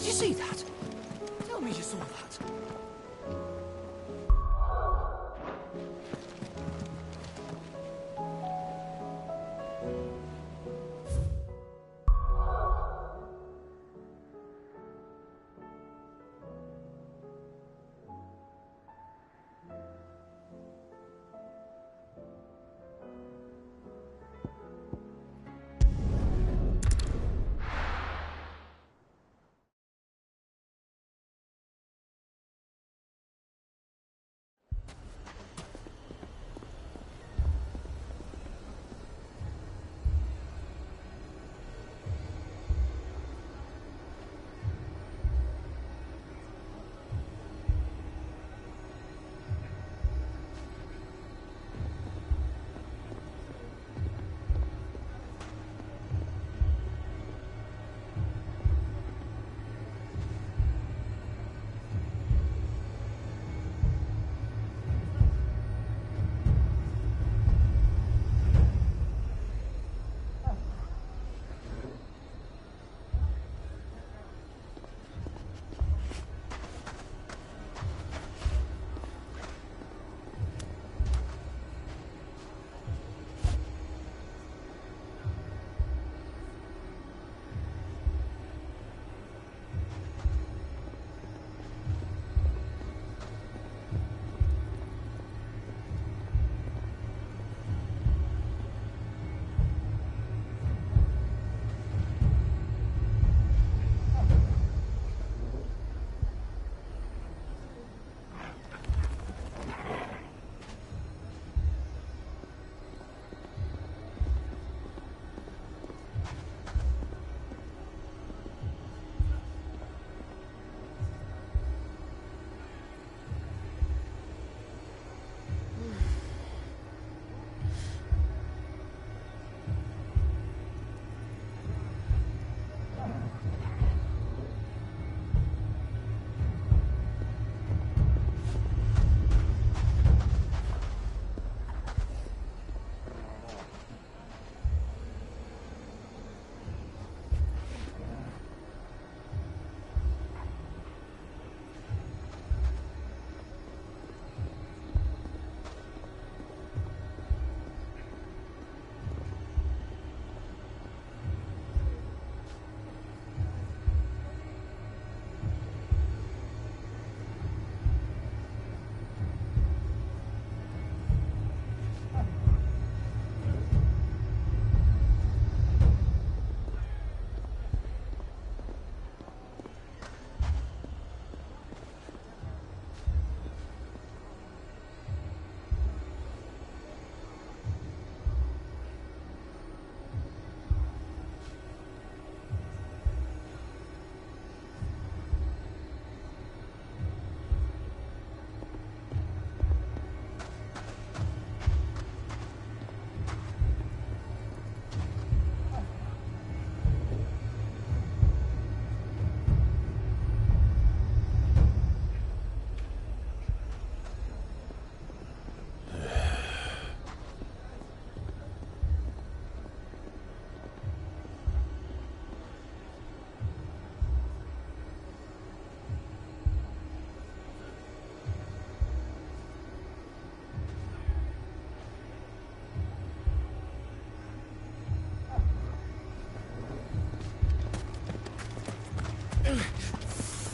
Did you see that? Tell me you saw that.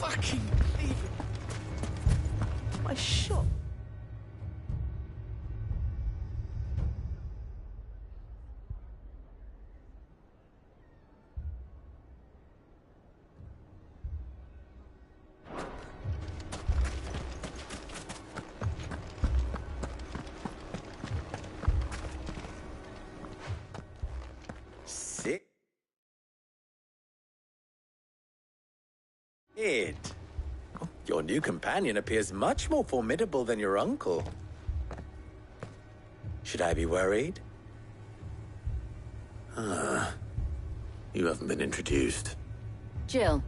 Fucking leave it. My shot. Your new companion appears much more formidable than your uncle. Should I be worried? You haven't been introduced. Jill,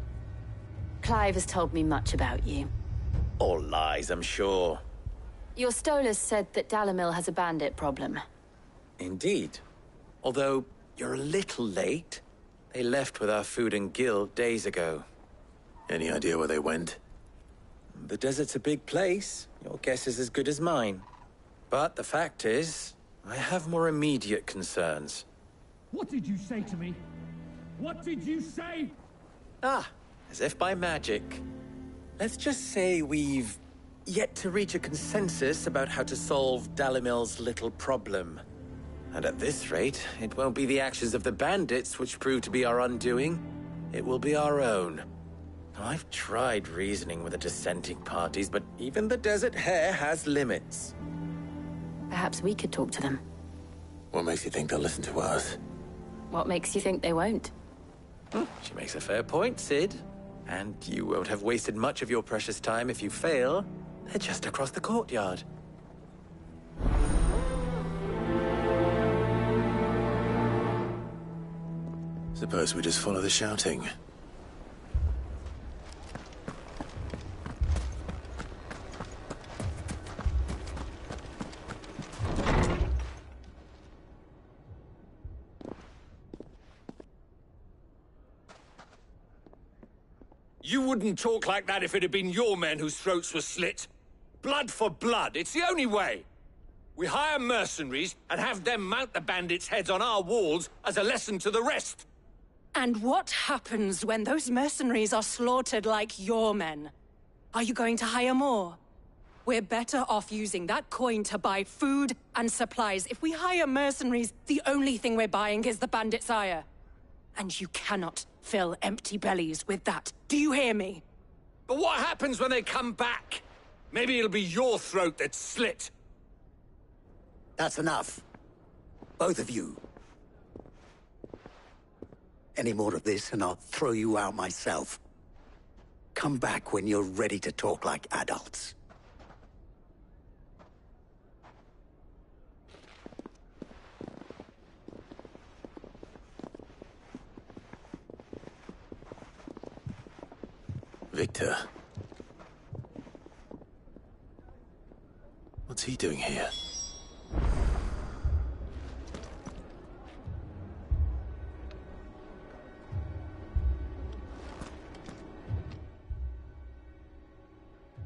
Clive has told me much about you. All lies, I'm sure. Your Stolas said that Dalamil has a bandit problem. Indeed. Although, you're a little late. They left with our food and guild days ago. Any idea where they went? The desert's a big place. Your guess is as good as mine. But the fact is, I have more immediate concerns. What did you say to me? What did you say? Ah, as if by magic. Let's just say we've yet to reach a consensus about how to solve Dalimil's little problem. And at this rate, it won't be the actions of the bandits which prove to be our undoing. It will be our own. I've tried reasoning with the dissenting parties, but even the Desert Hare has limits. Perhaps we could talk to them. What makes you think they'll listen to us? What makes you think they won't? She makes a fair point, Sid. And you won't have wasted much of your precious time if you fail. They're just across the courtyard. Suppose we just follow the shouting. You wouldn't talk like that if it had been your men whose throats were slit. Blood for blood, it's the only way. We hire mercenaries and have them mount the bandits' heads on our walls as a lesson to the rest. And what happens when those mercenaries are slaughtered like your men? Are you going to hire more? We're better off using that coin to buy food and supplies. If we hire mercenaries, the only thing we're buying is the bandits' ire. And you cannot fill empty bellies with that. Do you hear me? But what happens when they come back? Maybe it'll be your throat that's slit. That's enough. Both of you. Any more of this and I'll throw you out myself. Come back when you're ready to talk like adults. Victor. What's he doing here?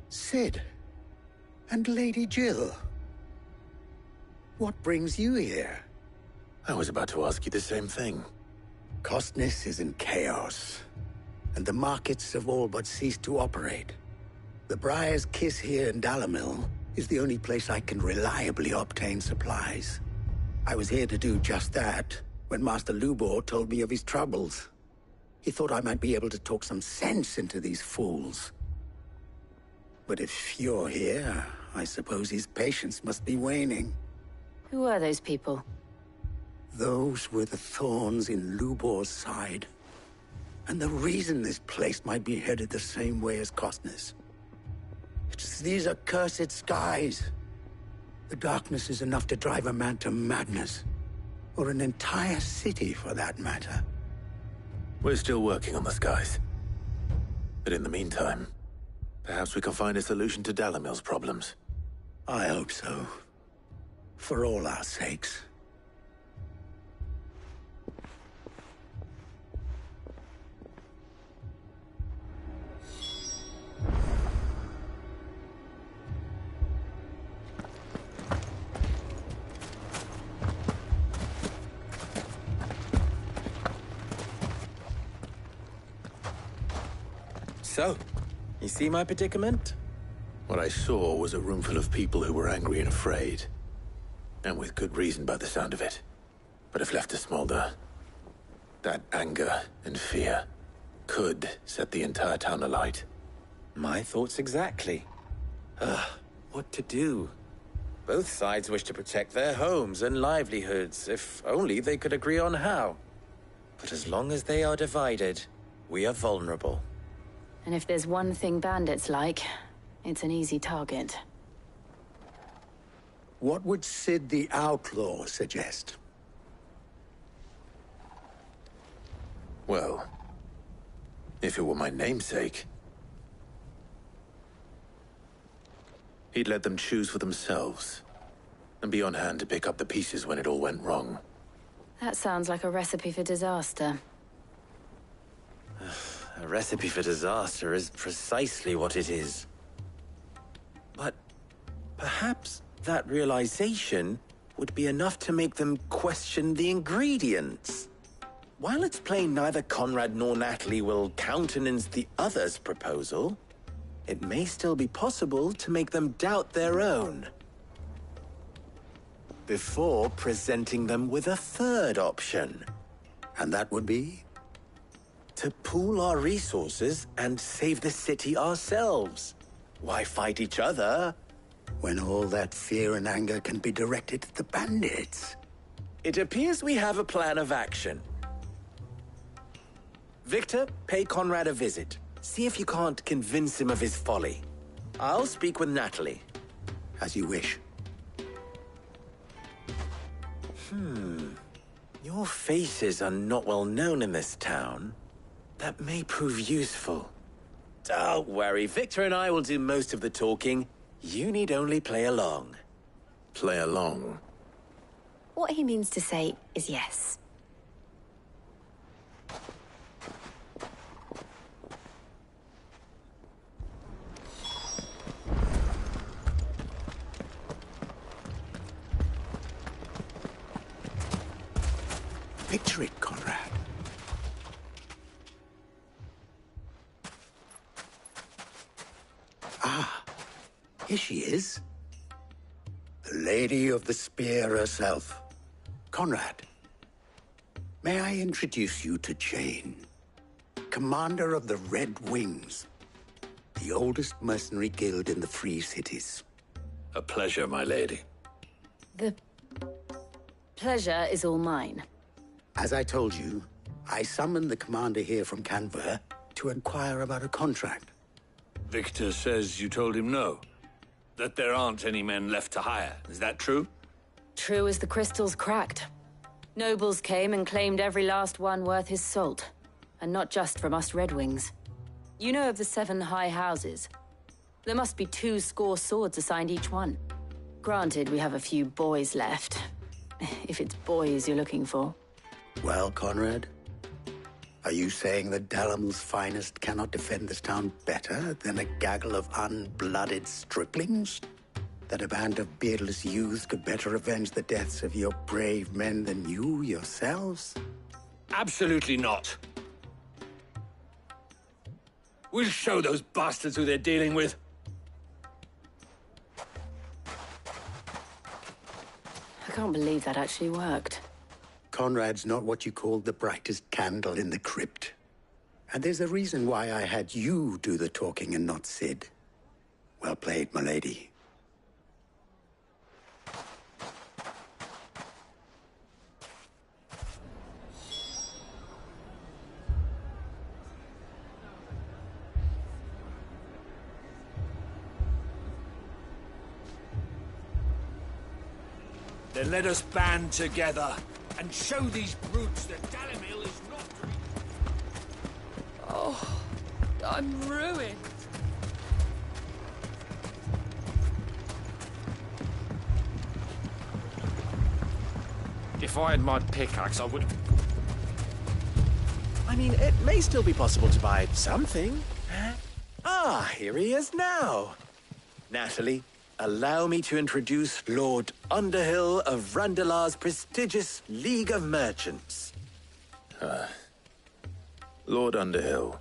Sid. And Lady Jill. What brings you here? I was about to ask you the same thing. Costness is in chaos, and the markets have all but ceased to operate. The Briar's Kiss here in Dalimil is the only place I can reliably obtain supplies. I was here to do just that when Master Lubor told me of his troubles. He thought I might be able to talk some sense into these fools. But if you're here, I suppose his patience must be waning. Who are those people? Those were the thorns in Lubor's side. And the reason this place might be headed the same way as Costness. It's these accursed skies. The darkness is enough to drive a man to madness. Or an entire city, for that matter. We're still working on the skies. But in the meantime, perhaps we can find a solution to Dalimil's problems. I hope so. For all our sakes. So, you see my predicament? What I saw was a room full of people who were angry and afraid. And with good reason by the sound of it. But if left to smolder, that anger and fear could set the entire town alight. My thoughts exactly. What to do? Both sides wish to protect their homes and livelihoods, if only they could agree on how. But as long as they are divided, we are vulnerable. And if there's one thing bandits like, it's an easy target. What would Sid the Outlaw suggest? Well, if it were my namesake, he'd let them choose for themselves, and be on hand to pick up the pieces when it all went wrong. That sounds like a recipe for disaster. A recipe for disaster is precisely what it is. But perhaps that realization would be enough to make them question the ingredients. While it's plain neither Conrad nor Natalie will countenance the other's proposal, it may still be possible to make them doubt their own. Before presenting them with a third option. And that would be? To pool our resources and save the city ourselves. Why fight each other? When all that fear and anger can be directed at the bandits. It appears we have a plan of action. Victor, pay Conrad a visit. See if you can't convince him of his folly. I'll speak with Natalie. As you wish. Your faces are not well known in this town. That may prove useful. Don't worry, Victor and I will do most of the talking. You need only play along. Play along. What he means to say is yes. Picture it, Conrad. Ah, here she is. The Lady of the Spear herself. Conrad, may I introduce you to Jane, commander of the Red Wings, the oldest mercenary guild in the Free Cities. A pleasure, my lady. The pleasure is all mine. As I told you, I summoned the commander here from Canver to inquire about a contract. Victor says you told him no. That there aren't any men left to hire. Is that true? True as the crystals cracked. Nobles came and claimed every last one worth his salt. And not just from us Red Wings. You know of the 7 high houses. There must be 2 swords assigned each one. Granted, we have a few boys left. If it's boys you're looking for. Well, Conrad, are you saying that Dalamil's finest cannot defend this town better than a gaggle of unblooded striplings? That a band of beardless youths could better avenge the deaths of your brave men than you yourselves? Absolutely not. We'll show those bastards who they're dealing with. I can't believe that actually worked. Conrad's not what you call the brightest candle in the crypt. And there's a reason why I had you do the talking and not Sid. Well played, my lady. Then let us band together and show these brutes that Dalimil is not... Oh, I'm ruined. If I had my pickaxe, I would... I mean, it may still be possible to buy something. Ah, here he is now. Natalie, allow me to introduce Lord Underhill of Randalar's prestigious League of Merchants. Lord Underhill.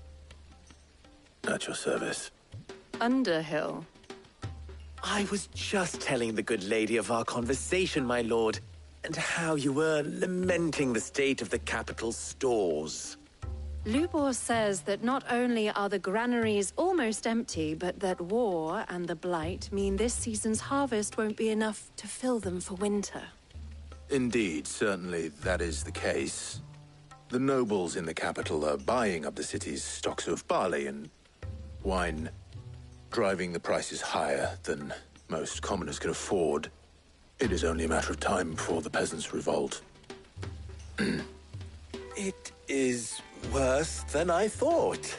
At your service. Underhill. I was just telling the good lady of our conversation, my lord, and how you were lamenting the state of the capital's stores. Lubor says that not only are the granaries almost empty, but that war and the Blight mean this season's harvest won't be enough to fill them for winter. Indeed, certainly that is the case. The nobles in the capital are buying up the city's stocks of barley and wine, driving the prices higher than most commoners can afford. It is only a matter of time before the peasants revolt. It is worse than I thought.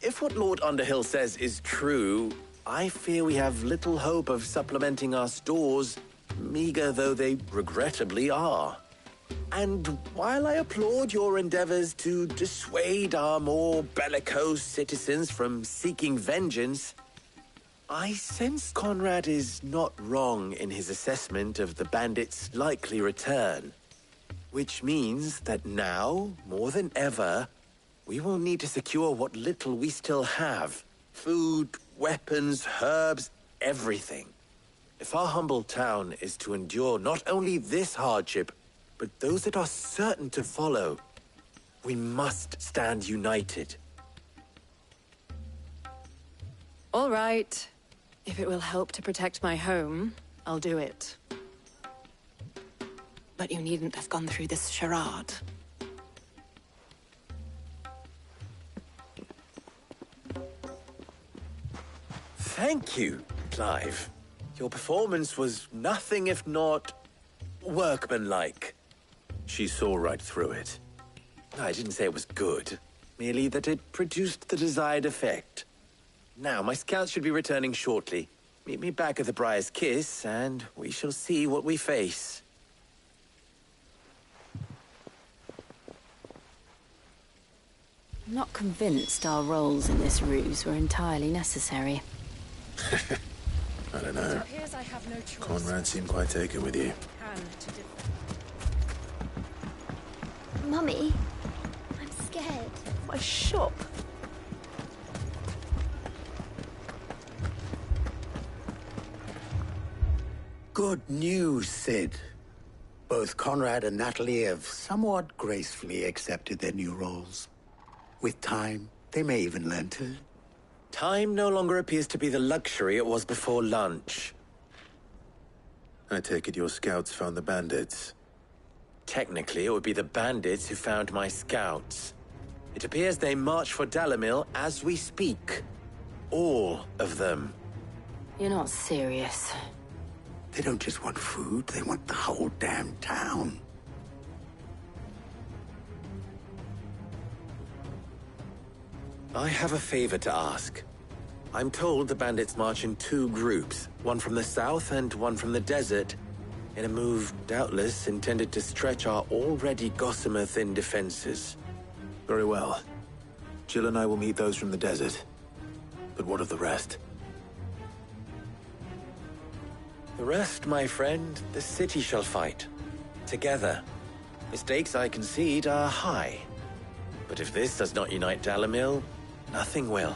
If what Lord Underhill says is true, I fear we have little hope of supplementing our stores, meager though they regrettably are. And while I applaud your endeavors to dissuade our more bellicose citizens from seeking vengeance, I sense Conrad is not wrong in his assessment of the bandits' likely return. Which means that now, more than ever, we will need to secure what little we still have. Food, weapons, herbs, everything. If our humble town is to endure not only this hardship, but those that are certain to follow, we must stand united. All right. If it will help to protect my home, I'll do it. But you needn't have gone through this charade. Thank you, Clive. Your performance was nothing if not workmanlike. She saw right through it. I didn't say it was good, merely that it produced the desired effect. Now, my scouts should be returning shortly. Meet me back at the Briar's Kiss, and we shall see what we face. I'm not convinced our roles in this ruse were entirely necessary. I don't know. It appears I have no choice. Conrad seemed quite taken with you. Mummy, I'm scared. My shop. Good news, Sid. Both Conrad and Natalie have somewhat gracefully accepted their new roles. With time, they may even learn to. Time no longer appears to be the luxury it was before lunch. I take it your scouts found the bandits. Technically, it would be the bandits who found my scouts. It appears they march for Dalimil as we speak. All of them. You're not serious. They don't just want food, they want the whole damn town. I have a favor to ask. I'm told the bandits march in two groups, one from the south and one from the desert, in a move doubtless intended to stretch our already gossamer-thin defenses. Very well. Jill and I will meet those from the desert. But what of the rest? The rest, my friend, the city shall fight. Together. Mistakes, I concede, are high. But if this does not unite Dalimil, nothing will.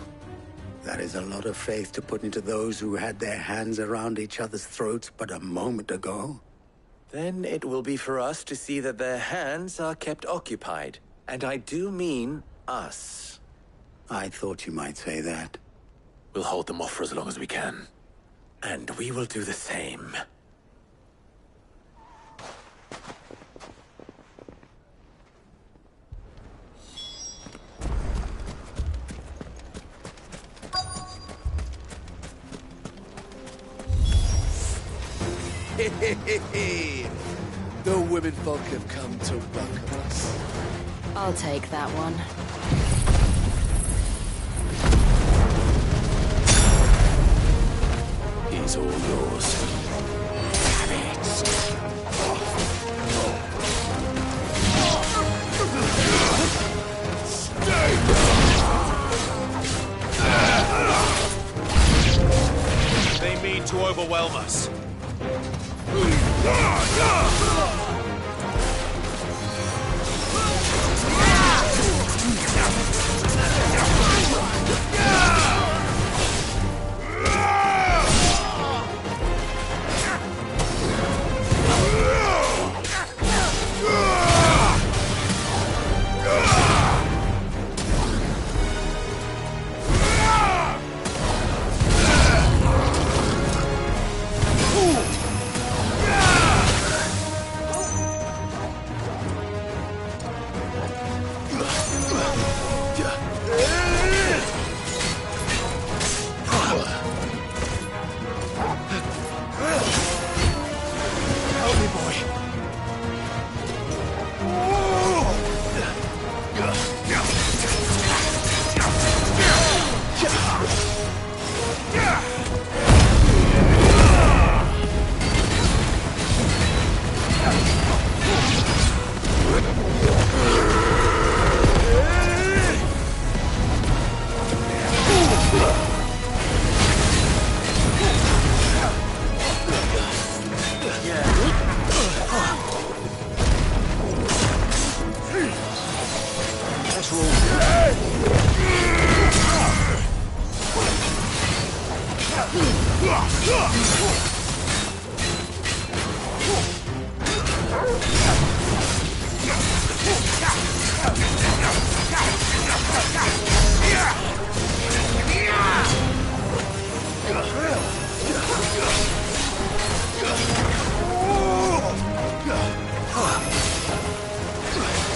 That is a lot of faith to put into those who had their hands around each other's throats but a moment ago. Then it will be for us to see that their hands are kept occupied. And I do mean us. I thought you might say that. We'll hold them off for as long as we can. And we will do the same. The women folk have come to welcome us. I'll take that one. He's all yours. They mean to overwhelm us.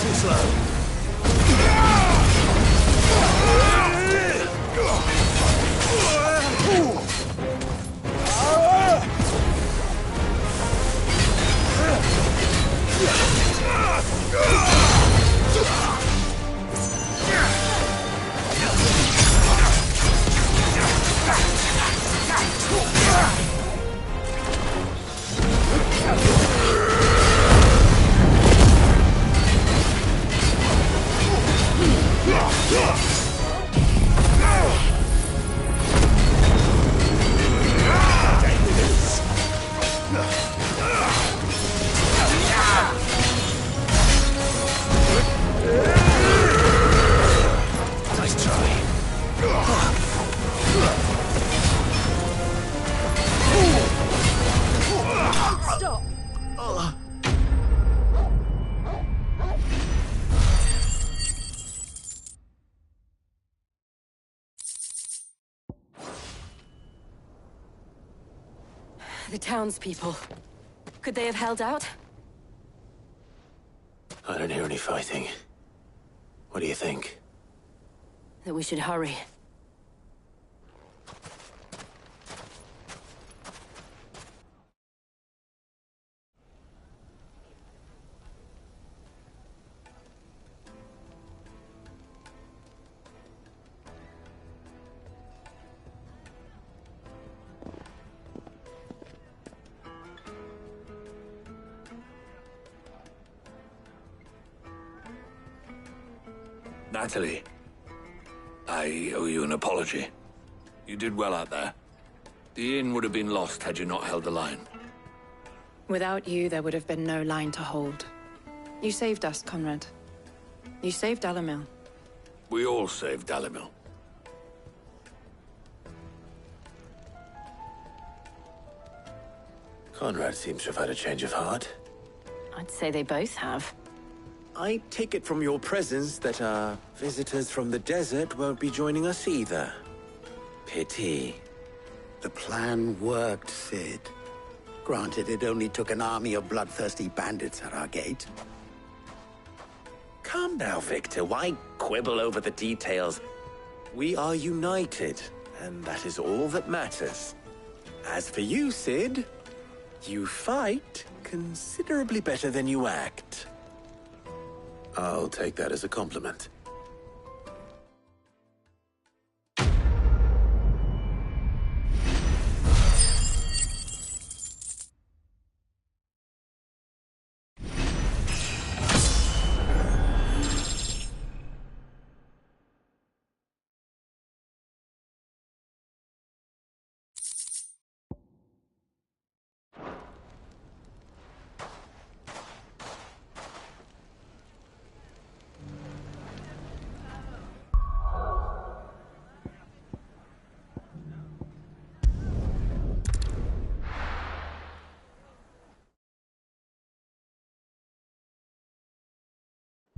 Too slow. Nice try. Stop! The townspeople. Could they have held out? I don't hear any fighting. What do you think? That we should hurry. Natalie, I owe you an apology. You did well out there. The inn would have been lost had you not held the line. Without you, there would have been no line to hold. You saved us, Conrad. You saved Dalimil. We all saved Dalimil. Conrad seems to have had a change of heart. I'd say they both have. I take it from your presence that our visitors from the desert won't be joining us either. Pity. The plan worked, Sid. Granted, it only took an army of bloodthirsty bandits at our gate. Calm now, Victor. Why quibble over the details? We are united, and that is all that matters. As for you, Sid, you fight considerably better than you act. I'll take that as a compliment.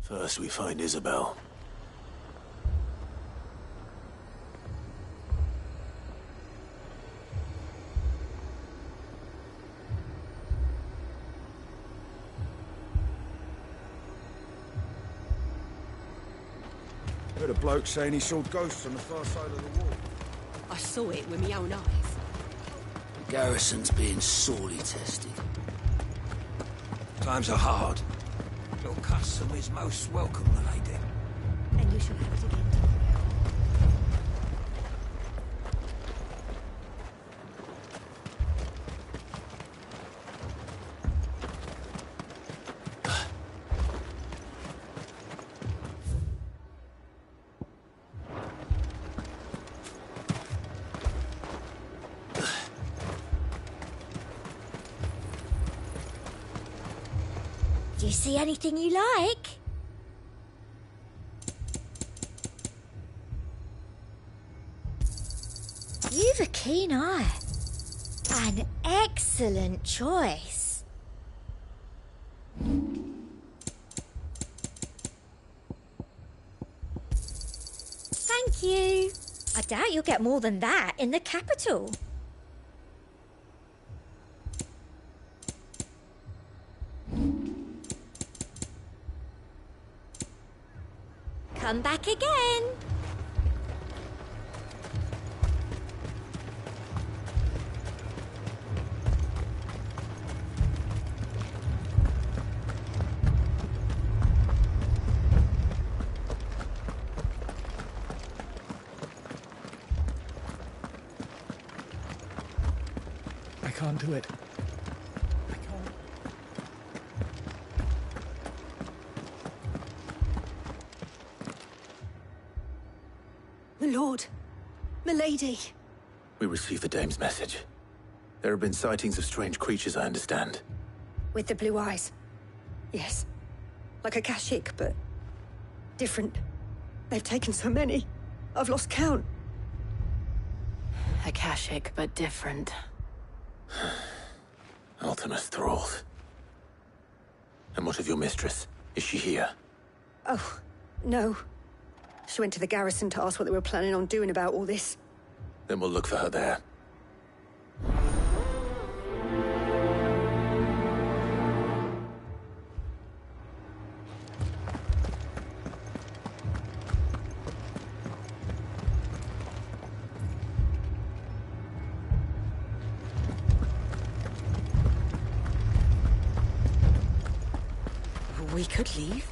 First, we find Isabel. Heard a bloke saying he saw ghosts on the far side of the wall. I saw it with my own eyes. The garrison's being sorely tested. Times are hard. Your custom is most welcome, my lady. And you shall have it again. Do you see anything you like? You've a keen eye. An excellent choice. Thank you. I doubt you'll get more than that in the capital. Come back again. I can't do it. I can't. My lord. Milady. We received the dame's message. There have been sightings of strange creatures, I understand. With the blue eyes. Yes. Like a Kashik, but different. They've taken so many. I've lost count. Akashic, but different. Ultimus thralls. And what of your mistress? Is she here? Oh, no. She went to the garrison to ask what they were planning on doing about all this. Then we'll look for her there. We could leave.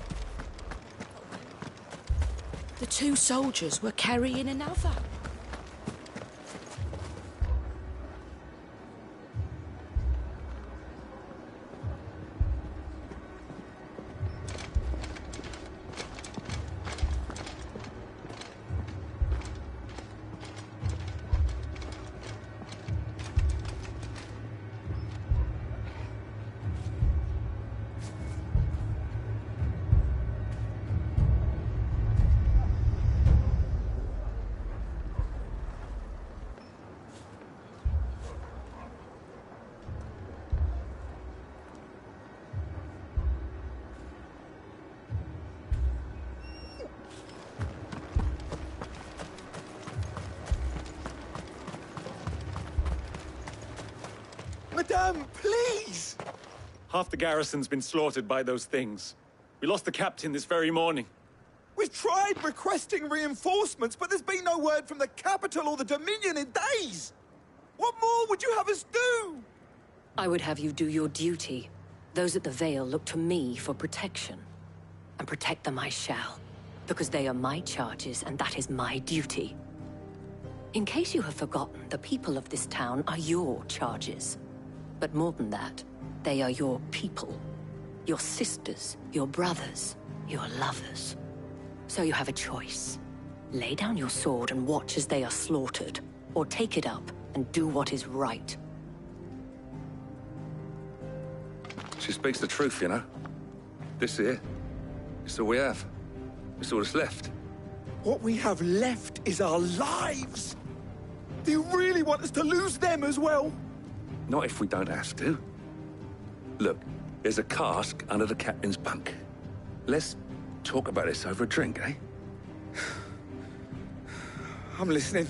The two soldiers were carrying another. Madame, please! Half the garrison's been slaughtered by those things. We lost the captain this very morning. We've tried requesting reinforcements, but there's been no word from the capital or the Dominion in days! What more would you have us do? I would have you do your duty. Those at the Vale look to me for protection. And protect them I shall. Because they are my charges, and that is my duty. In case you have forgotten, the people of this town are your charges. But more than that, they are your people. Your sisters, your brothers, your lovers. So you have a choice. Lay down your sword and watch as they are slaughtered, or take it up and do what is right. She speaks the truth, you know. This here, it's all we have. It's all that's left. What we have left is our lives! Do you really want us to lose them as well? Not if we don't have to. Look, there's a cask under the captain's bunk. Let's talk about this over a drink, eh? I'm listening.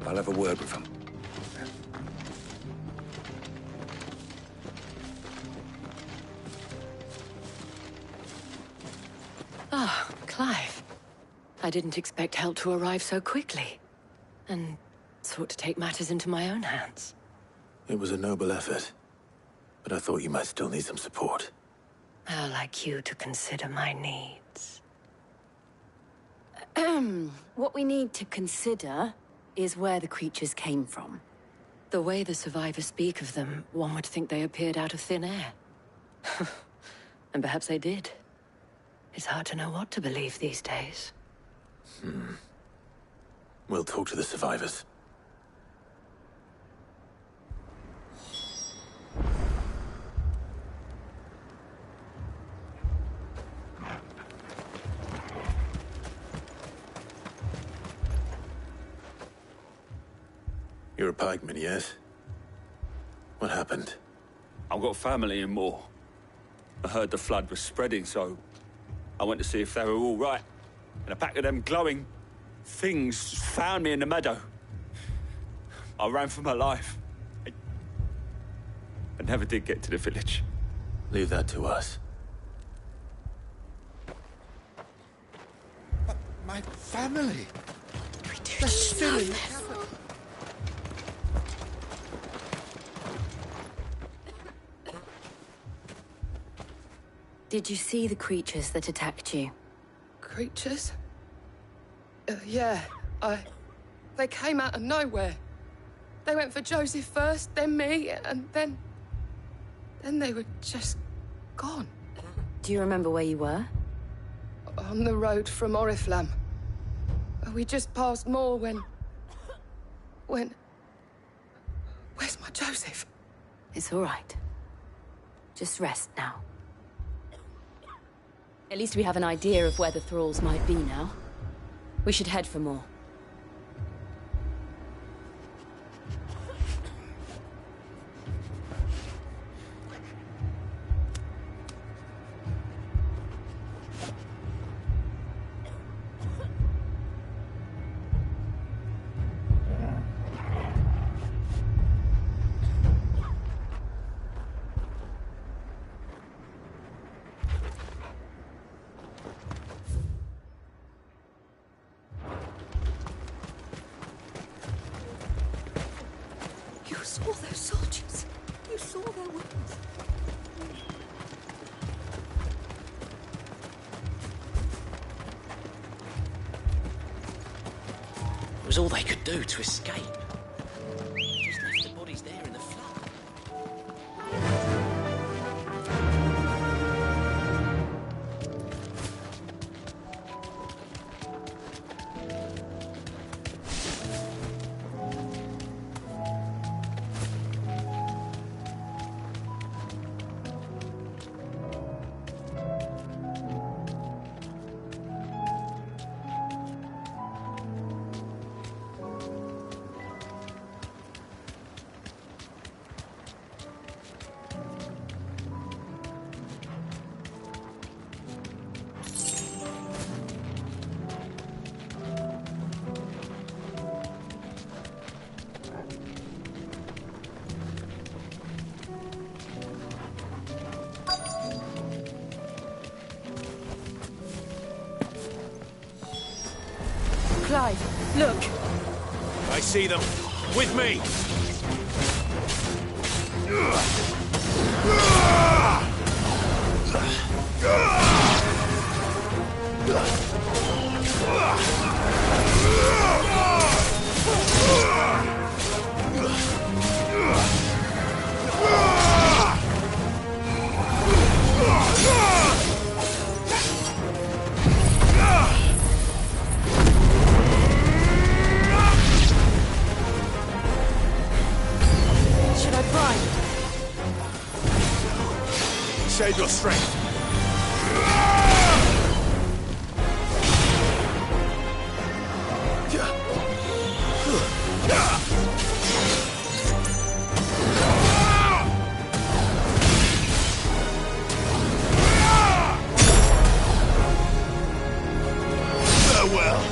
I'll have a word with him. Ah, Clive. I didn't expect help to arrive so quickly. And sought to take matters into my own hands. It was a noble effort, but I thought you might still need some support. I'd like you to consider my needs. What we need to consider is where the creatures came from. The way the survivors speak of them, one would think they appeared out of thin air. And perhaps they did. It's hard to know what to believe these days. We'll talk to the survivors. You're a pikeman, yes? What happened? I've got family in Moor. I heard the flood was spreading, so I went to see if they were all right, and a pack of them glowing things found me in the meadow. I ran for my life. I never did get to the village. Leave that to us. But my family... They're still in the capital. Did you see the creatures that attacked you? Creatures? Yeah, They came out of nowhere. They went for Joseph first, then me, and then they were just gone. Do you remember where you were? On the road from Oriflamme. We just passed Moor when... Where's my Joseph? It's all right. Just rest now. At least we have an idea of where the thralls might be now. We should head for more. You saw those soldiers. You saw their weapons. It was all they could do to escape. Just left the bodies there in the flood. Clive, look. I see them. With me. Should I try? Save your strength. Farewell.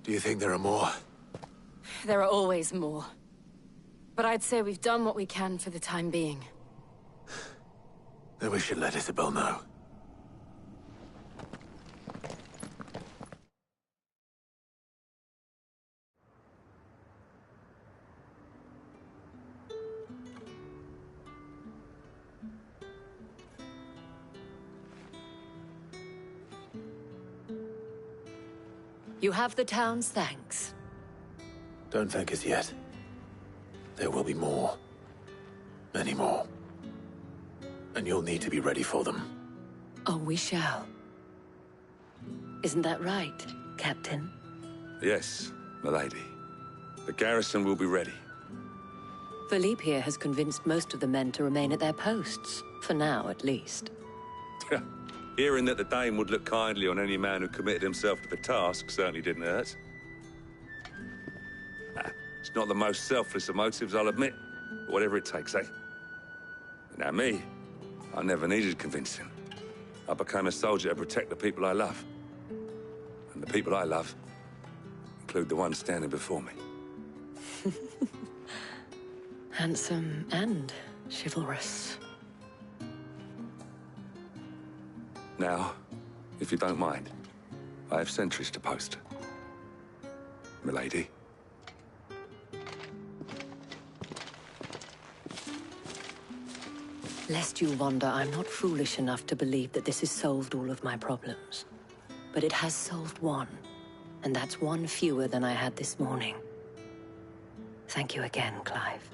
Do you think there are more? There are always more. But I'd say we've done what we can for the time being. Then we should let Isabel know. You have the town's thanks. Don't thank us yet. There will be more. Many more. And you'll need to be ready for them. Oh, we shall. Isn't that right, Captain? Yes, milady. The garrison will be ready. Philippe here has convinced most of the men to remain at their posts. For now, at least. Hearing that the Dane would look kindly on any man who committed himself to the task certainly didn't hurt. It's not the most selfless of motives, I'll admit. But whatever it takes, eh? Now me, I never needed convincing. I became a soldier to protect the people I love. And the people I love include the one standing before me. Handsome and chivalrous. Now, if you don't mind, I have sentries to post. Milady. Lest you wonder, I'm not foolish enough to believe that this has solved all of my problems. But it has solved one, and that's one fewer than I had this morning. Thank you again, Clive.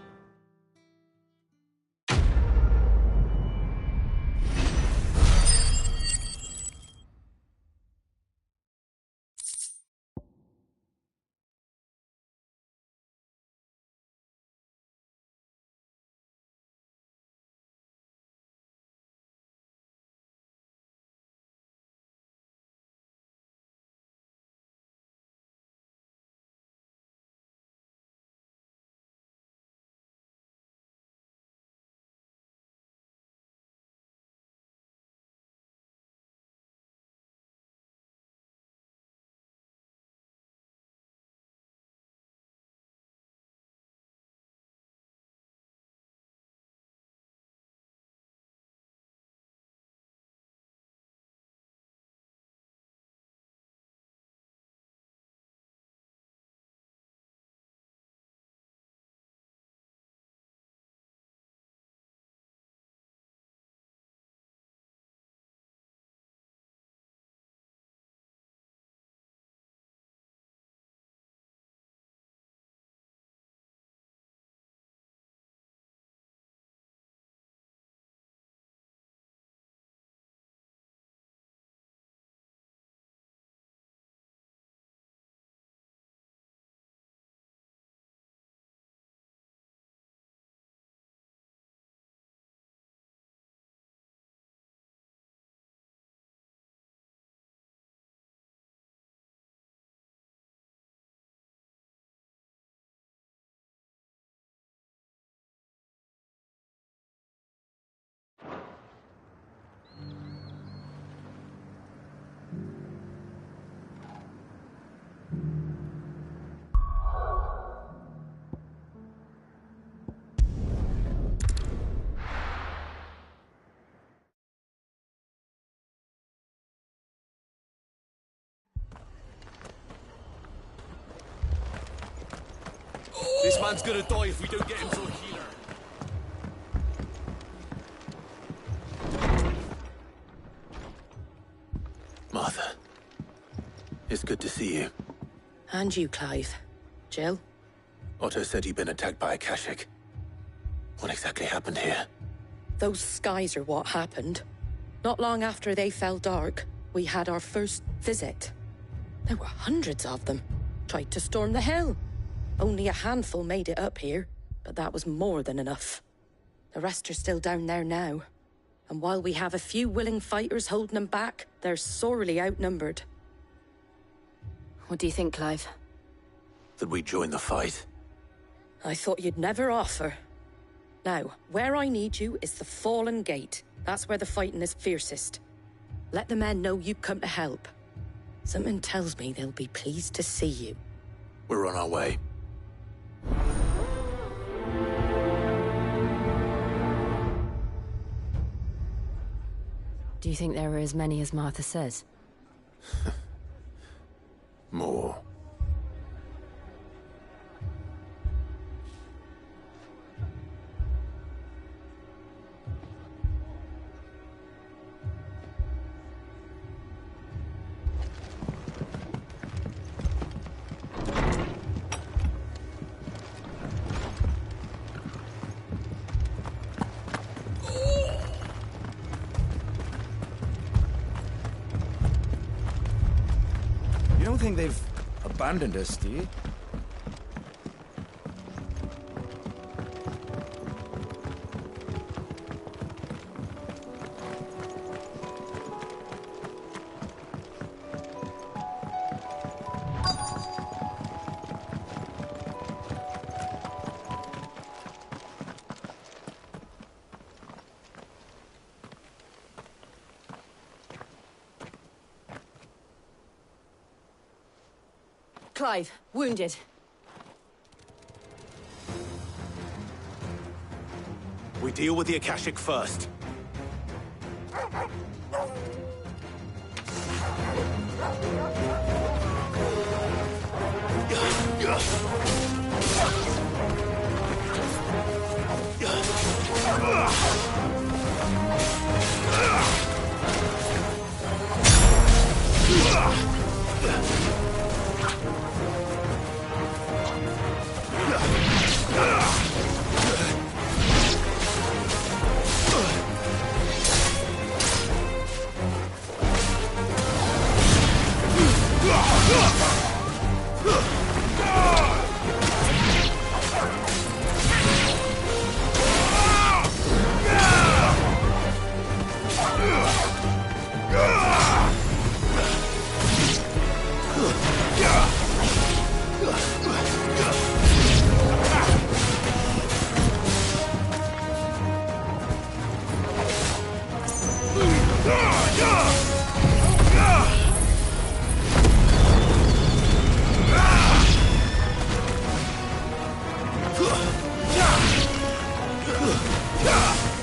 This man's gonna die if we don't get him to a healer. Martha. It's good to see you. And you, Clive. Jill? Otto said you'd been attacked by a Kashik. What exactly happened here? Those skies are what happened. Not long after they fell dark, we had our first visit. There were hundreds of them. Tried to storm the hill. Only a handful made it up here, but that was more than enough. The rest are still down there now. And while we have a few willing fighters holding them back, they're sorely outnumbered. What do you think, Clive? That we join the fight? I thought you'd never offer. Now, where I need you is the Fallen Gate. That's where the fighting is fiercest. Let the men know you come to help. Something tells me they'll be pleased to see you. We're on our way. Do you think there are as many as Martha says? More. You don't think they've abandoned us, do you? Clive, wounded. We deal with the Akashic first.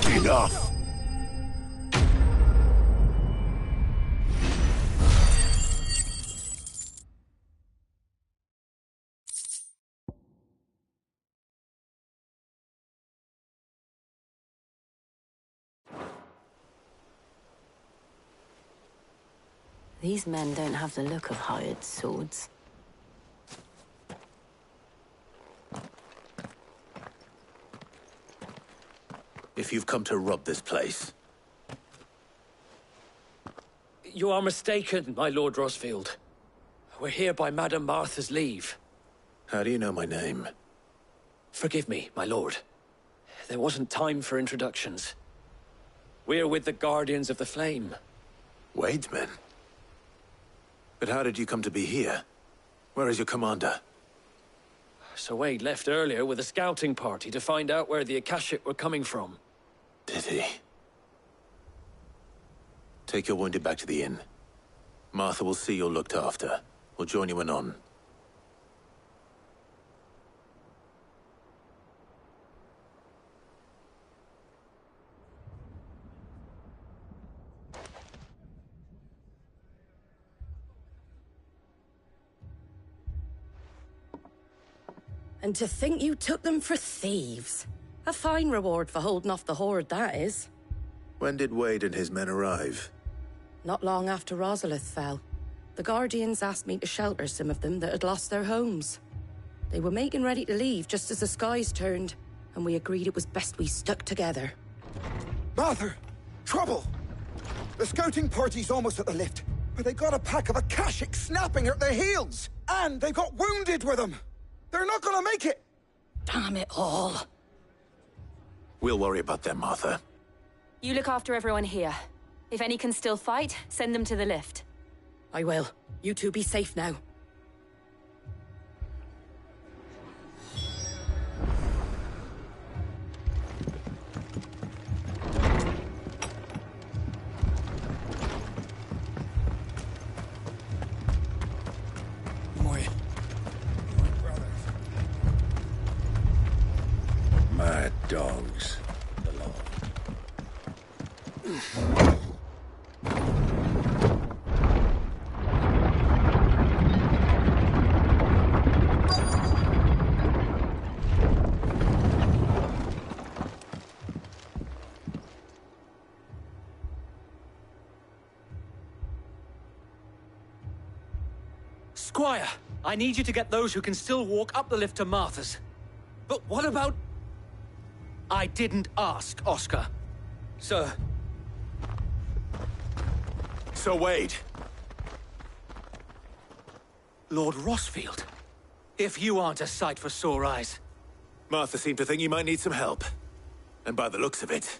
Enough! These men don't have the look of hired swords. If you've come to rob this place, You are mistaken, my Lord Rosfield. We're here by Madame Martha's leave. how do you know my name? Forgive me, my lord. There wasn't time for introductions. We're with the Guardians of the Flame. Wade's men? But how did you come to be here? Where is your commander? Sir Wade left earlier with a scouting party to find out where the Akashic were coming from. Did he? Take your wounded back to the inn. Martha will see you're looked after. We'll join you anon. And to think you took them for thieves. A fine reward for holding off the horde, that is. When did Wade and his men arrive? Not long after Rosalith fell. The Guardians asked me to shelter some of them that had lost their homes. They were making ready to leave just as the skies turned, and we agreed it was best we stuck together. Martha! Trouble! The scouting party's almost at the lift, but they got a pack of Akashic snapping at their heels! And they've got wounded with them! They're not gonna make it! Damn it all. We'll worry about them, Martha. You look after everyone here. If any can still fight, send them to the lift. I will. You two be safe now. dogs belong. Squire, I need you to get those who can still walk up the lift to Martha's. But what about... I didn't ask, Oscar. Sir. So Wade. Lord Rossfield. If you aren't a sight for sore eyes. Martha seemed to think you might need some help. And by the looks of it...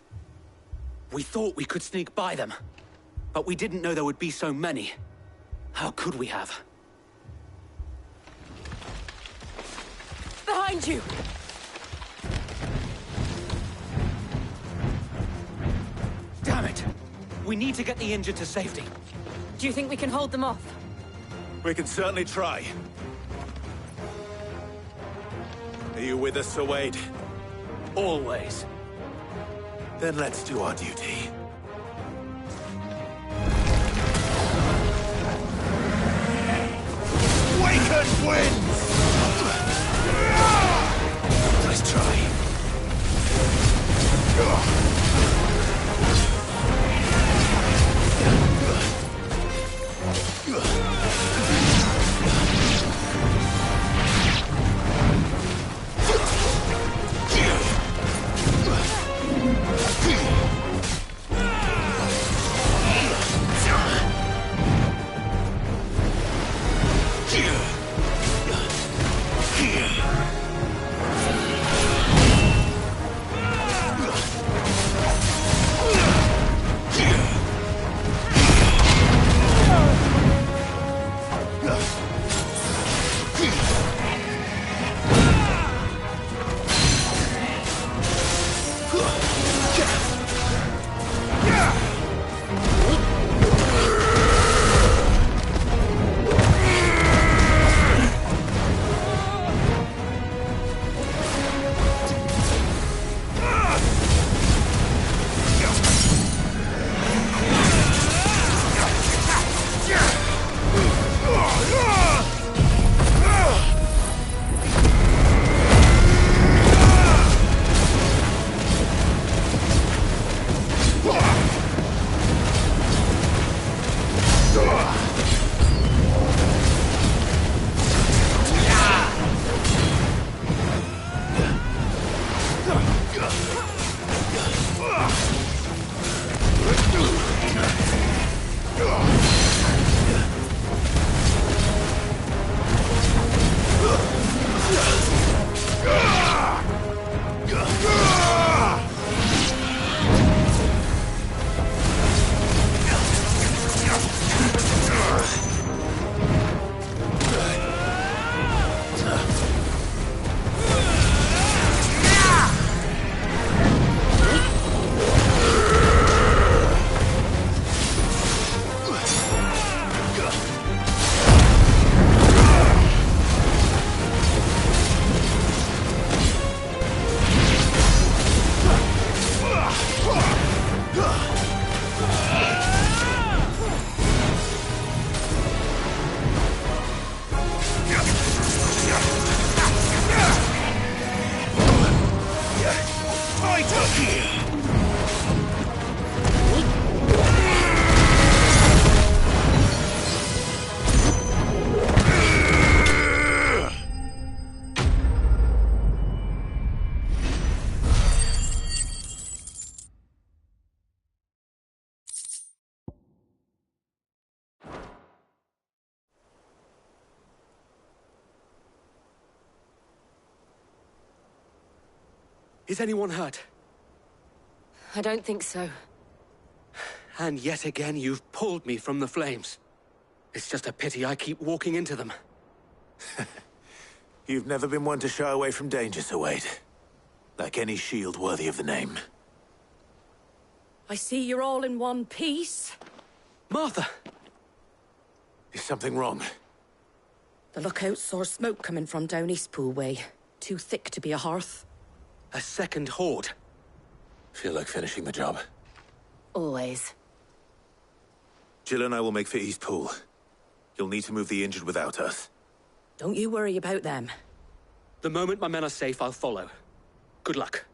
We thought we could sneak by them. But we didn't know there would be so many. How could we have? Behind you! Damn it! We need to get the injured to safety. Do you think we can hold them off? We can certainly try. Are you with us, Sir Wade? Always. Then let's do our duty. Waken winds! Nice try. Is anyone hurt? I don't think so. And yet again, you've pulled me from the flames. It's just a pity I keep walking into them. You've never been one to shy away from danger, Sir Wade. Like any shield worthy of the name. I see you're all in one piece. Martha! Is something wrong? The lookout saw smoke coming from down Eastpool way. Too thick to be a hearth. A second horde. Feel like finishing the job? Always. Jill and I will make for East Pool. You'll need to move the injured without us. Don't you worry about them. The moment my men are safe, I'll follow. Good luck.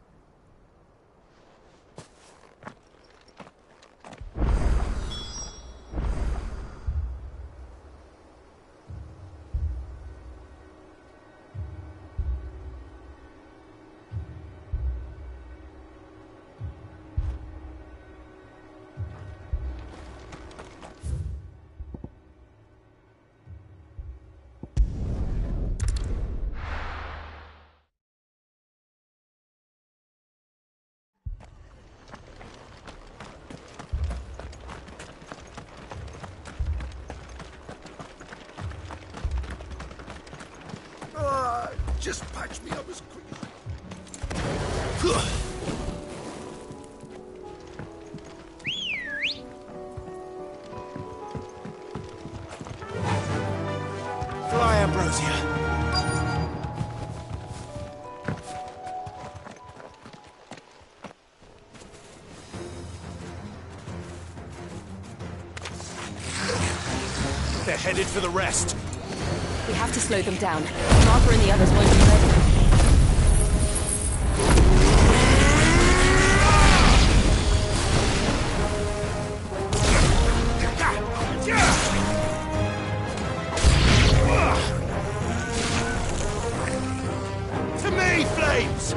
Just patch me up as quick as... Fly, Ambrosia. They're headed for the rest. We have to slow them down. Martha and the others won't be ready. To me, flames!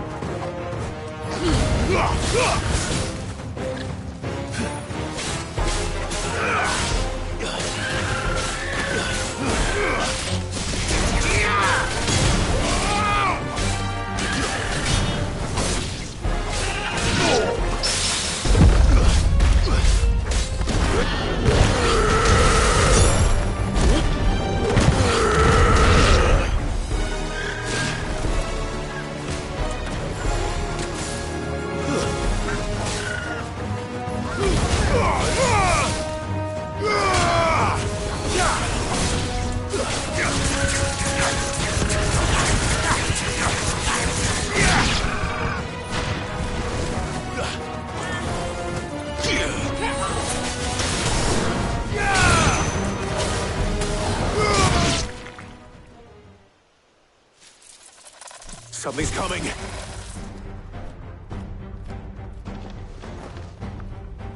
Something's coming.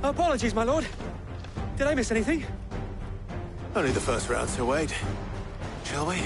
Apologies, my lord. Did I miss anything? Only the first round, so wait. Shall we?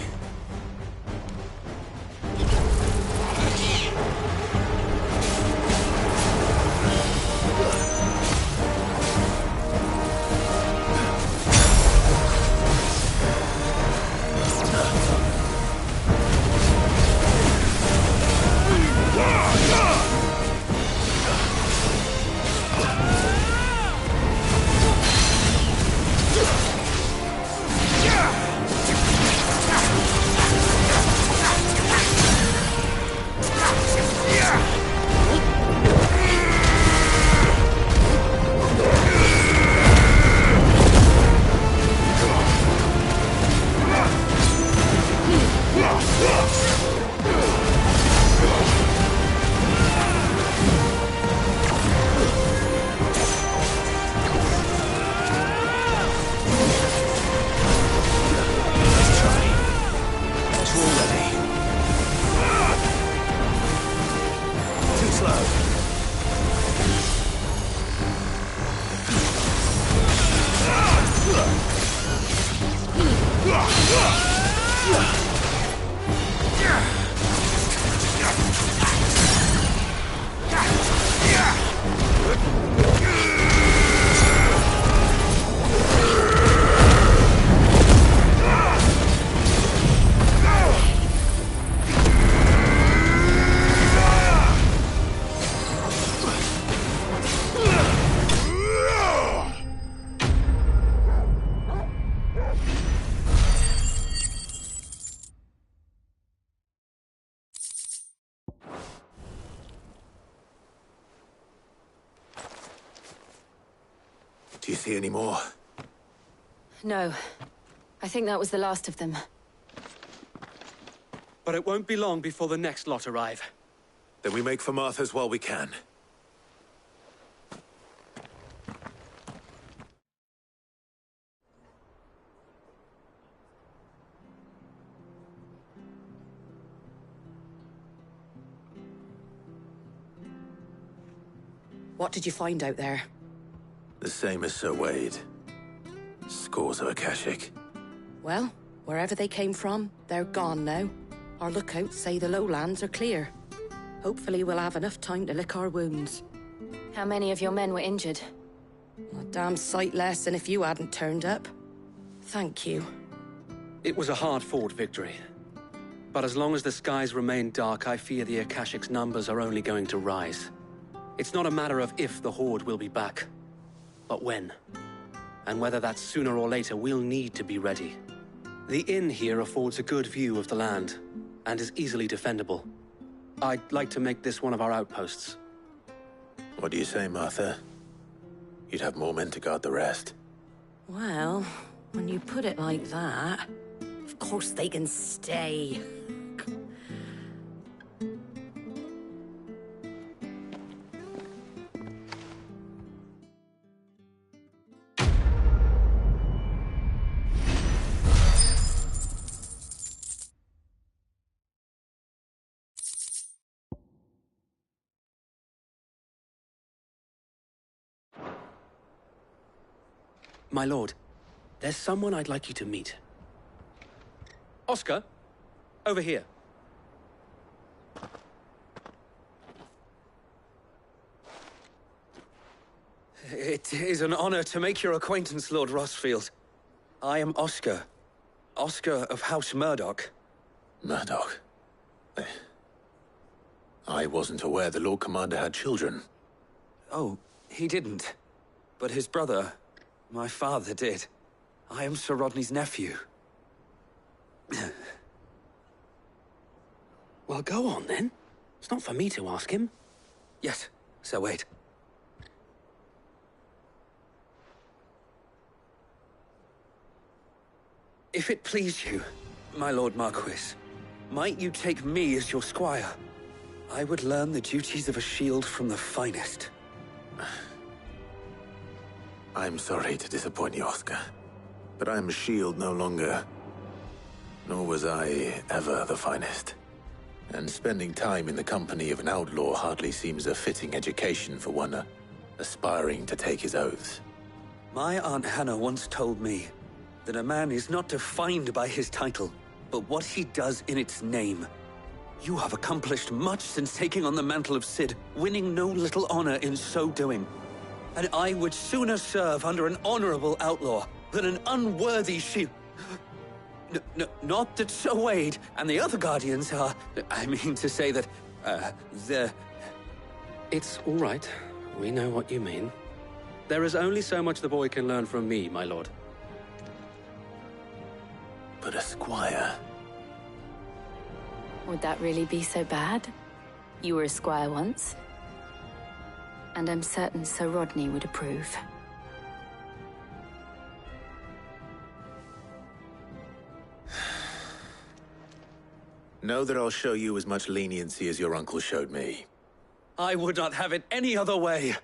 Do you see any more? No. I think that was the last of them. But it won't be long before the next lot arrive. Then we make for Martha's while we can. What did you find out there? The same as Sir Wade. Scores of Akashic. Well, wherever they came from, they're gone now. Our lookouts say the lowlands are clear. Hopefully we'll have enough time to lick our wounds. How many of your men were injured? A damn sight less than if you hadn't turned up. Thank you. It was a hard-fought victory. But as long as the skies remain dark, I fear the Akashic's numbers are only going to rise. It's not a matter of if the Horde will be back, but when. And whether that's sooner or later, we'll need to be ready. The inn here affords a good view of the land, and is easily defendable. I'd like to make this one of our outposts. What do you say, Martha? You'd have more men to guard the rest. Well, when you put it like that, of course they can stay. My lord, there's someone I'd like you to meet. Oscar, over here. It is an honor to make your acquaintance, Lord Rossfield. I am Oscar. Oscar of House Murdoch. Murdoch? I wasn't aware the Lord Commander had children. Oh, he didn't. But his brother, my father, did. I am Sir Rodney's nephew. Well, go on, then. It's not for me to ask him. Yes, Sir Wade. If it please you, my Lord Marquis, might you take me as your squire? I would learn the duties of a shield from the finest. I'm sorry to disappoint you, Oscar, but I'm a shield no longer. Nor was I ever the finest. And spending time in the company of an outlaw hardly seems a fitting education for one aspiring to take his oaths. My Aunt Hannah once told me that a man is not defined by his title, but what he does in its name. You have accomplished much since taking on the mantle of Cid, winning no little honor in so doing. And I would sooner serve under an honorable outlaw than an unworthy shield. Not that Sir Wade and the other Guardians are... I mean to say that, they're... It's all right. We know what you mean. There is only so much the boy can learn from me, my lord. But a squire... Would that really be so bad? You were a squire once. And I'm certain Sir Rodney would approve. Know that I'll show you as much leniency as your uncle showed me. I would not have it any other way.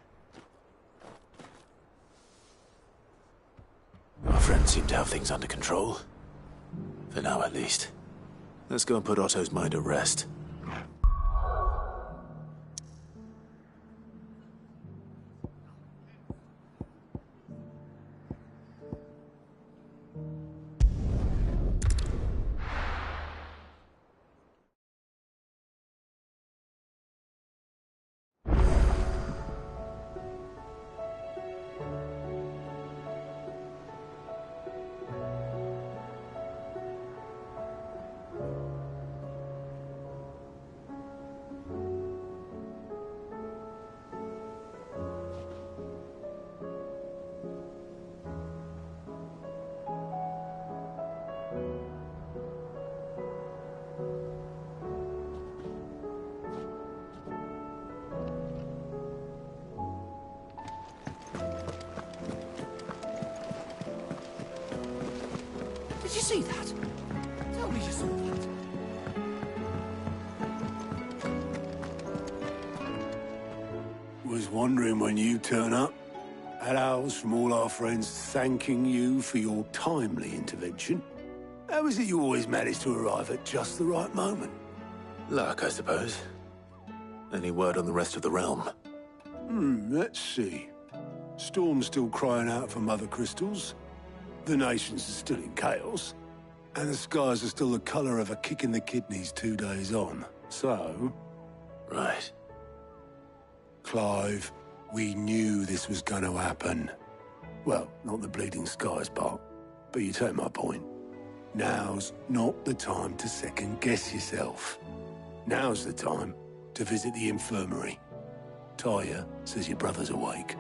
Our friends seem to have things under control. For now, at least. Let's go and put Otto's mind at rest. Did you see that? Tell me you saw that. was wondering when you turn up. Hellos from all our friends thanking you for your timely intervention. How is it you always manage to arrive at just the right moment? Luck, I suppose. Any word on the rest of the realm? Let's see. Storm's still crying out for mother crystals. The nations are still in chaos. And the skies are still the colour of a kick in the kidneys 2 days on. So... Right. Clive, we knew this was going to happen. Well, not the bleeding skies part, but you take my point. Now's not the time to second-guess yourself. Now's the time to visit the infirmary. Talia says your brother's awake.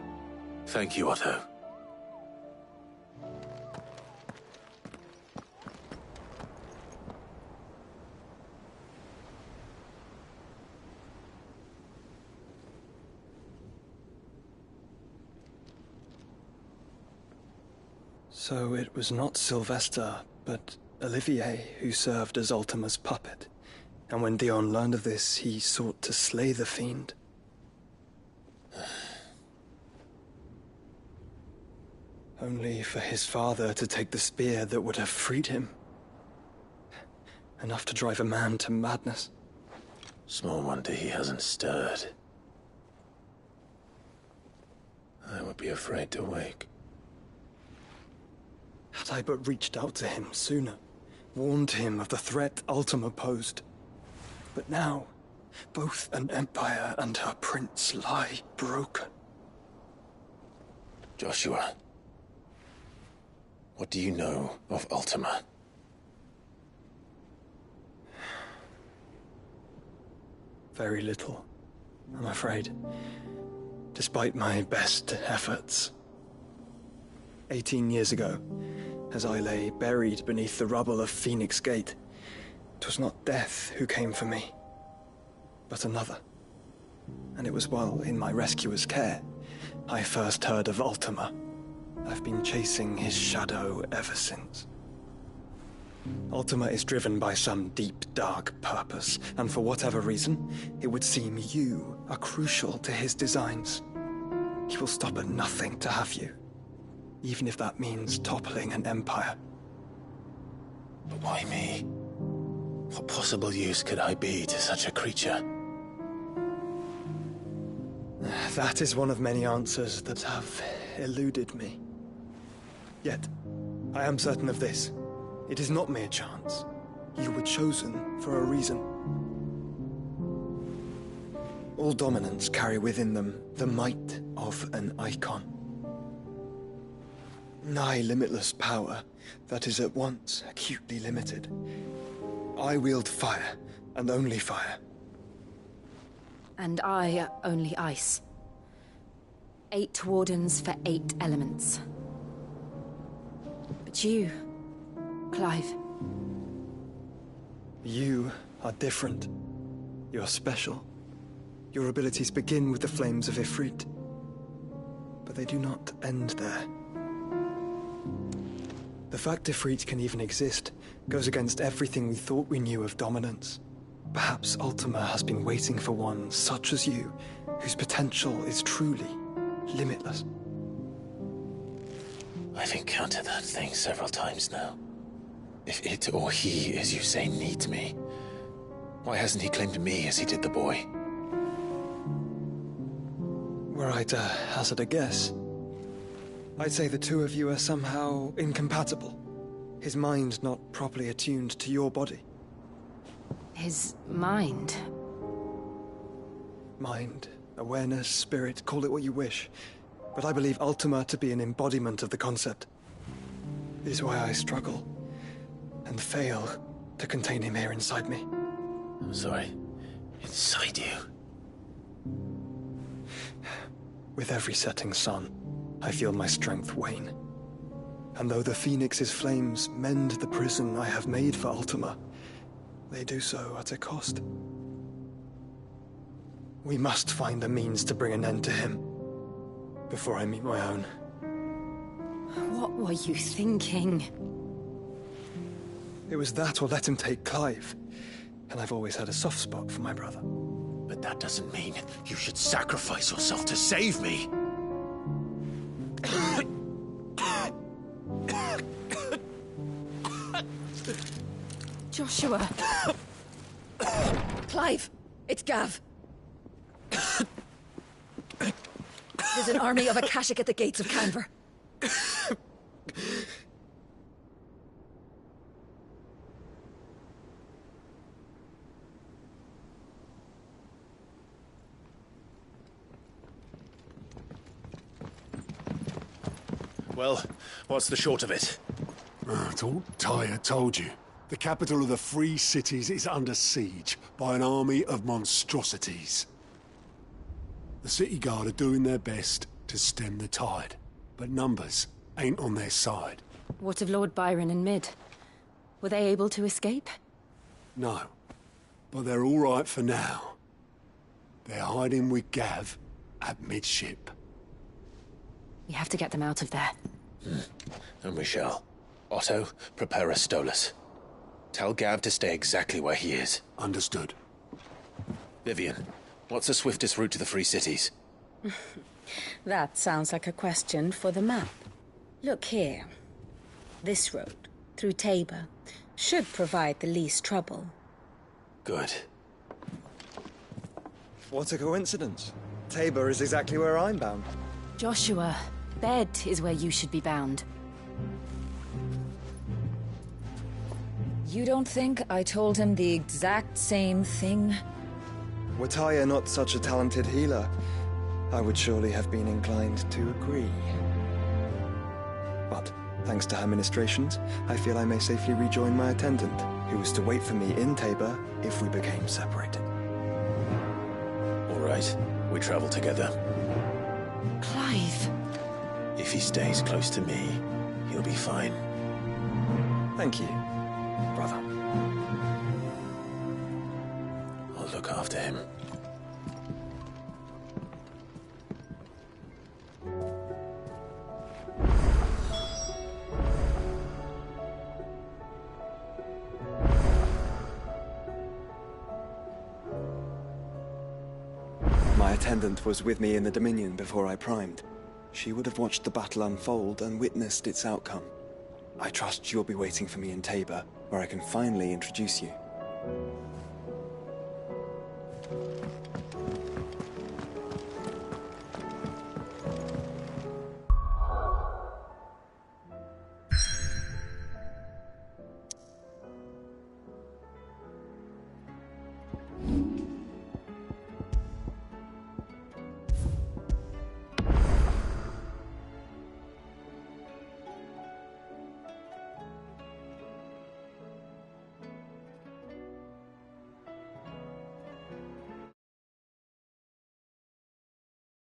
Thank you, Otto. So it was not Sylvester, but Olivier who served as Ultima's puppet. And when Dion learned of this, he sought to slay the fiend. Only for his father to take the spear that would have freed him. Enough to drive a man to madness. Small wonder he hasn't stirred. I would be afraid to wake. Had I but reached out to him sooner, warned him of the threat Ultima posed. But now, both an empire and her prince lie broken. Joshua, what do you know of Ultima? Very little, I'm afraid. Despite my best efforts. 18 years ago, as I lay buried beneath the rubble of Phoenix Gate, 'twas not death who came for me, but another. And it was while in my rescuer's care, I first heard of Ultima. I've been chasing his shadow ever since. Ultima is driven by some deep, dark purpose, and for whatever reason, it would seem you are crucial to his designs. He will stop at nothing to have you. Even if that means toppling an empire. But why me? What possible use could I be to such a creature? That is one of many answers that have eluded me. Yet, I am certain of this. It is not mere chance. You were chosen for a reason. All dominants carry within them the might of an icon. Nigh limitless power that is at once acutely limited. I wield fire, and only fire. And I only ice. 8 wardens for 8 elements. But you, Clive. You are different. You're special. Your abilities begin with the flames of Ifrit. But they do not end there. The fact Ifrit can even exist goes against everything we thought we knew of dominance. Perhaps Ultima has been waiting for one such as you, whose potential is truly limitless. I've encountered that thing several times now. If it or he, as you say, needs me, why hasn't he claimed me as he did the boy? Were I to hazard a guess, I'd say the two of you are somehow incompatible. His mind not properly attuned to your body. His mind? Mind, awareness, spirit, call it what you wish. But I believe Ultima to be an embodiment of the concept. It is why I struggle and fail to contain him here inside me. I'm sorry. Inside you? With every setting sun, I feel my strength wane. And though the Phoenix's flames mend the prison I have made for Ultima, they do so at a cost. We must find a means to bring an end to him, before I meet my own. What were you thinking? It was that or let him take Clive, and I've always had a soft spot for my brother. But that doesn't mean you should sacrifice yourself to save me. Joshua. Clive, it's Gav. There's an army of Akashic at the gates of Canver. Well, what's the short of it? I thought Tyre told you. The capital of the Free Cities is under siege by an army of monstrosities. The city guard are doing their best to stem the tide, but numbers ain't on their side. What of Lord Byron and Mid? Were they able to escape? No, but they're all right for now. They're hiding with Gav at midship. We have to get them out of there. And we shall. Otto, prepare a Stolas. Tell Gav to stay exactly where he is. Understood. Vivian, what's the swiftest route to the Free Cities? That sounds like a question for the map. Look here. This road, through Tabor, should provide the least trouble. Good. What a coincidence. Tabor is exactly where I'm bound. Joshua, bed is where you should be bound. You don't think I told him the exact same thing? Were Tyre not such a talented healer, I would surely have been inclined to agree. But, thanks to her ministrations, I feel I may safely rejoin my attendant, who was to wait for me in Tabor if we became separated. All right, we travel together. Clive. If he stays close to me, he'll be fine. Thank you, brother. I'll look after him. My attendant was with me in the Dominion before I primed. She would have watched the battle unfold and witnessed its outcome. I trust you'll be waiting for me in Tabor, where I can finally introduce you.